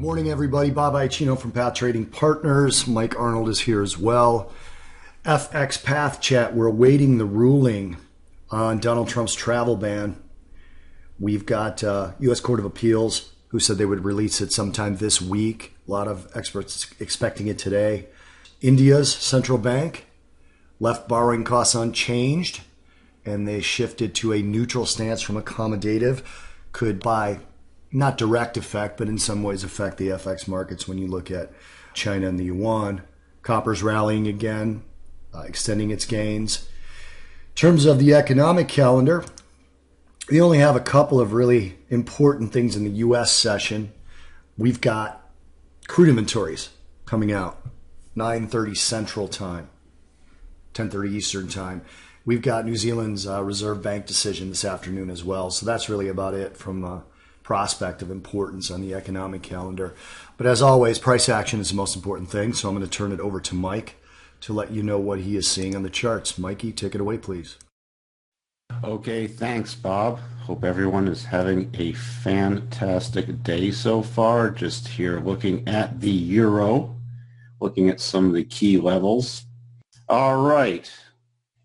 Morning, everybody. Bob Iacchino from Path Trading Partners. Mike Arnold is here as well. FX Path Chat. We're awaiting the ruling on Donald Trump's travel ban. We've got U.S. Court of Appeals who said they would release it sometime this week. A lot of experts expecting it today. India's central bank left borrowing costs unchanged, and they shifted to a neutral stance from accommodative. Could by not direct effect, but in some ways affect the FX markets when you look at China and the yuan. Copper's rallying again, extending its gains. In terms of the economic calendar, we only have a couple of really important things in the U.S. session. We've got crude inventories coming out, 9:30 Central Time, 10:30 Eastern Time. We've got New Zealand's Reserve Bank decision this afternoon as well. So that's really about it from prospect of importance on the economic calendar. But as always, price action is the most important thing. So I'm going to turn it over to Mike to let you know what he is seeing on the charts. Mikey, take it away, please. Okay, thanks, Bob. Hope everyone is having a fantastic day so far. Just here looking at the euro, looking at some of the key levels. All right.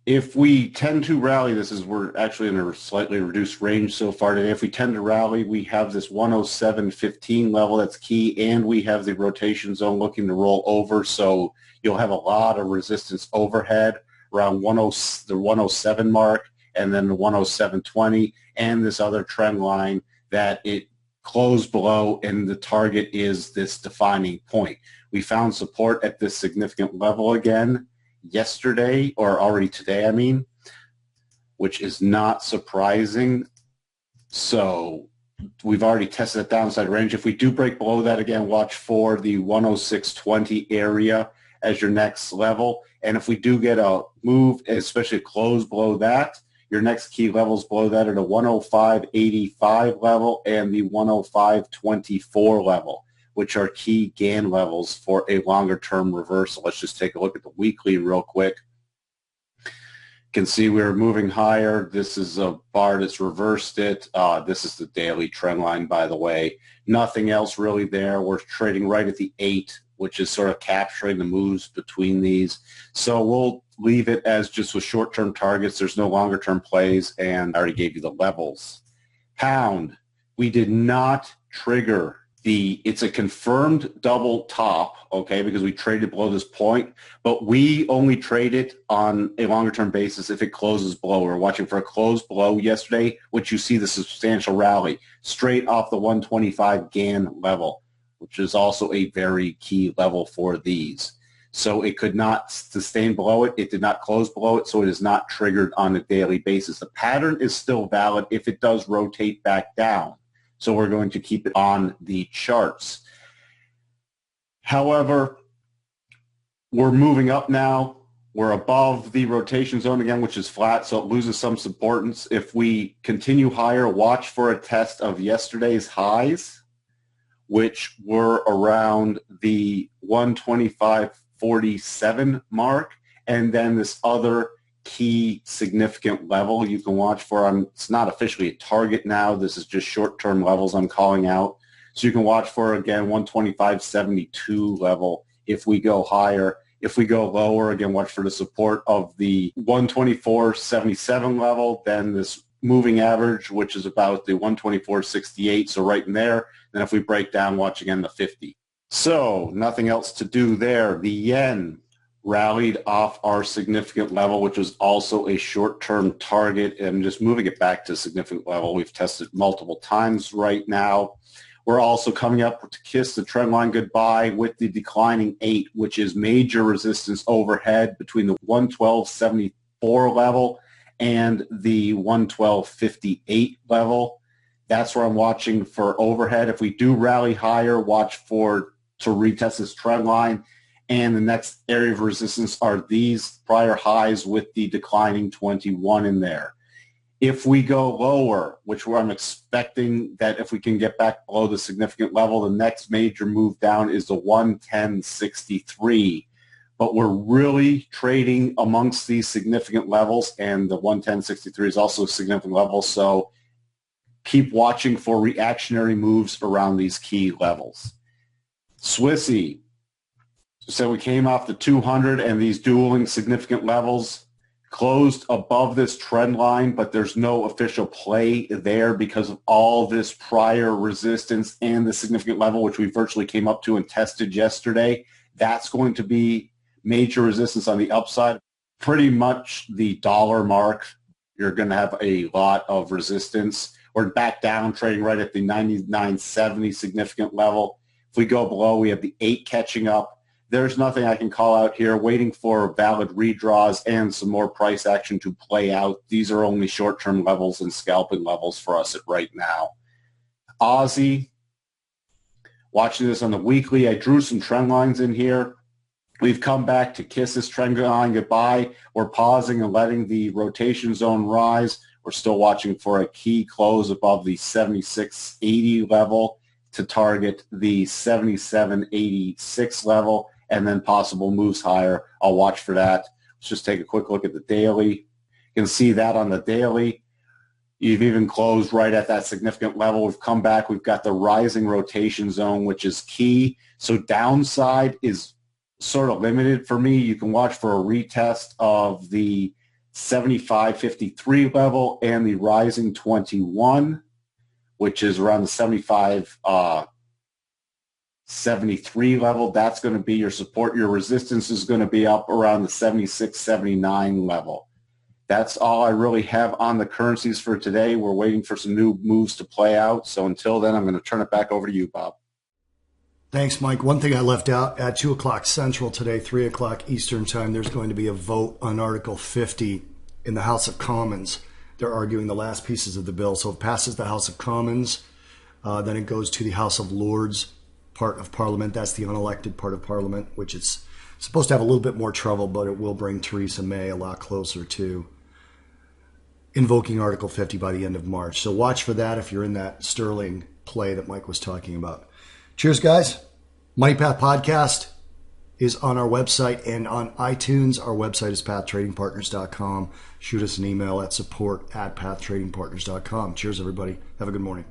If we tend to rally, we're actually in a slightly reduced range so far today. If we tend to rally, we have this 107.15 level that's key, and we have the rotation zone looking to roll over. So you'll have a lot of resistance overhead around the 107 mark, and then the 107.20, and this other trend line that it closed below, and the target is this defining point. We found support at this significant level again yesterday, or already today, which is not surprising. So we've already tested that downside range. If we do break below that again, watch for the 106.20 area as your next level. And if we do get a move, especially a close below that, your next key levels below that are the 105.85 level and the 105.24 level, which are key GAN levels for a longer-term reversal. Let's just take a look at the weekly real quick. You can see we're moving higher. This is a bar that's reversed it. This is the daily trend line, by the way. Nothing else really there. We're trading right at the 8, which is sort of capturing the moves between these. So we'll leave it as just with short-term targets. There's no longer-term plays, and I already gave you the levels. Pound, we did not trigger it's a confirmed double top, okay, because we traded below this point, but we only trade it on a longer-term basis if it closes below. We're watching for a close below yesterday, which you see the substantial rally straight off the 125 GAN level, which is also a very key level for these. So it could not sustain below it. It did not close below it, so it is not triggered on a daily basis. The pattern is still valid if it does rotate back down. So we're going to keep it on the charts. However, we're moving up now. We're above the rotation zone again, which is flat, so it loses some importance. If we continue higher, watch for a test of yesterday's highs, which were around the 125.47 mark, and then this other key significant level you can watch for. It's not officially a target now. This is just short-term levels I'm calling out. So you can watch for, again, 125.72 level if we go higher. If we go lower, again, watch for the support of the 124.77 level, then this moving average, which is about the 124.68, so right in there. Then if we break down, watch again the 50. So nothing else to do there. The yen rallied off our significant level, which was also a short-term target, and just moving it back to a significant level. We've tested multiple times right now. We're also coming up to kiss the trend line goodbye with the declining 8, which is major resistance overhead between the 112.74 level and the 112.58 level. That's where I'm watching for overhead. If we do rally higher, watch to retest this trend line. And the next area of resistance are these prior highs with the declining 21 in there. If we go lower, which I'm expecting that if we can get back below the significant level, the next major move down is the 110.63. But we're really trading amongst these significant levels, and the 110.63 is also a significant level. So keep watching for reactionary moves around these key levels. Swissy. So we came off the 200 and these dueling significant levels, closed above this trend line, but there's no official play there because of all this prior resistance and the significant level, which we virtually came up to and tested yesterday. That's going to be major resistance on the upside. Pretty much the dollar mark, you're going to have a lot of resistance. We're back down, trading right at the 99.70 significant level. If we go below, we have the 8 catching up. There's nothing I can call out here, waiting for valid redraws and some more price action to play out. These are only short-term levels and scalping levels for us at right now. Aussie, watching this on the weekly, I drew some trend lines in here. We've come back to kiss this trend line goodbye. We're pausing and letting the rotation zone rise. We're still watching for a key close above the 76.80 level to target the 77.86 level, and then possible moves higher. I'll watch for that. Let's just take a quick look at the daily. You can see that on the daily. You've even closed right at that significant level. We've come back. We've got the rising rotation zone, which is key. So downside is sort of limited for me. You can watch for a retest of the 75.53 level and the rising 21, which is around the 75.73 level. That's going to be your support. Your resistance is going to be up around the 76.79 level. That's all I really have on the currencies for today. We're waiting for some new moves to play out. So until then, I'm going to turn it back over to you, Bob. Thanks, Mike. One thing I left out, at 2 o'clock Central today, 3 o'clock Eastern Time, there's going to be a vote on Article 50 in the House of Commons. They're arguing the last pieces of the bill. So if it passes the House of Commons, then it goes to the House of Lords part of Parliament. That's the unelected part of Parliament, which is supposed to have a little bit more trouble, but it will bring Theresa May a lot closer to invoking Article 50 by the end of March. So watch for that if you're in that sterling play that Mike was talking about. Cheers, guys. Money Path Podcast is on our website and on iTunes. Our website is pathtradingpartners.com. Shoot us an email at support@pathtradingpartners.com. Cheers, everybody. Have a good morning.